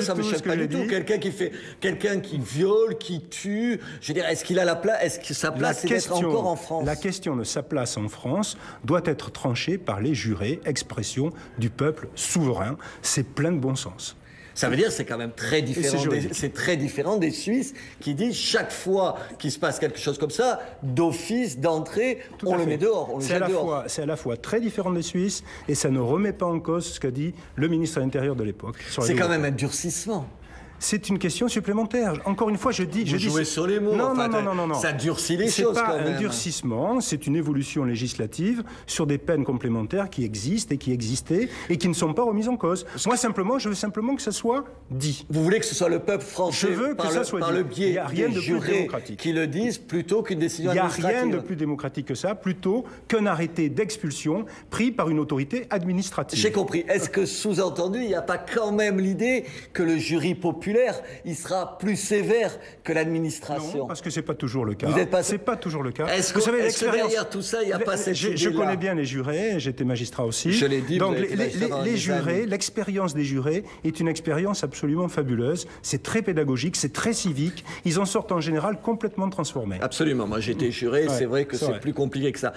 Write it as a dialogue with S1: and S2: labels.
S1: Ça me choque pas du tout. Quelqu'un qui viole, qui tue. Je veux dire, est-ce qu'il a la place? Est-ce que sa place est d'être encore en France?
S2: La question de sa place en France doit être tranchée par les jurés, expression du peuple souverain. C'est plein de bon sens.
S1: Ça veut dire que c'est quand même très différent. C'est très différent des Suisses qui disent chaque fois qu'il se passe quelque chose comme ça, d'office, d'entrée, on le met dehors, on le jette dehors.
S2: C'est à la fois très différent des Suisses et ça ne remet pas en cause ce qu'a dit le ministre de l'Intérieur de l'époque.
S1: C'est quand même un durcissement.
S2: C'est une question supplémentaire. Encore une fois, je dis...
S1: Vous jouez sur les mots.
S2: Non,
S1: enfin,
S2: non.
S1: Ça durcit les choses, quand même.
S2: C'est pas un durcissement, c'est une évolution législative sur des peines complémentaires qui existent et qui existaient et qui ne sont pas remises en cause. Moi, je veux simplement que ça soit dit.
S1: Vous voulez que ce soit le peuple français, par le biais des jurés qui le disent, plutôt qu'une décision administrative.
S2: Il n'y a rien de plus démocratique que ça, plutôt qu'un arrêté d'expulsion pris par une autorité administrative.
S1: J'ai compris. Est-ce que, sous-entendu, il n'y a pas quand même l'idée que le jury populaire, il sera plus sévère que l'administration?
S2: Non, parce que c'est pas toujours le cas. C'est pas toujours le cas.
S1: Est-ce que derrière tout ça, il n'y a pas cette idée-là?
S2: Je connais bien les jurés, j'étais magistrat aussi.
S1: Je l'ai dit.
S2: Donc les jurés, l'expérience des jurés est une expérience absolument fabuleuse. C'est très pédagogique, c'est très civique. Ils en sortent en général complètement transformés.
S1: Absolument. Moi, j'ai été juré. C'est vrai que c'est plus compliqué que ça.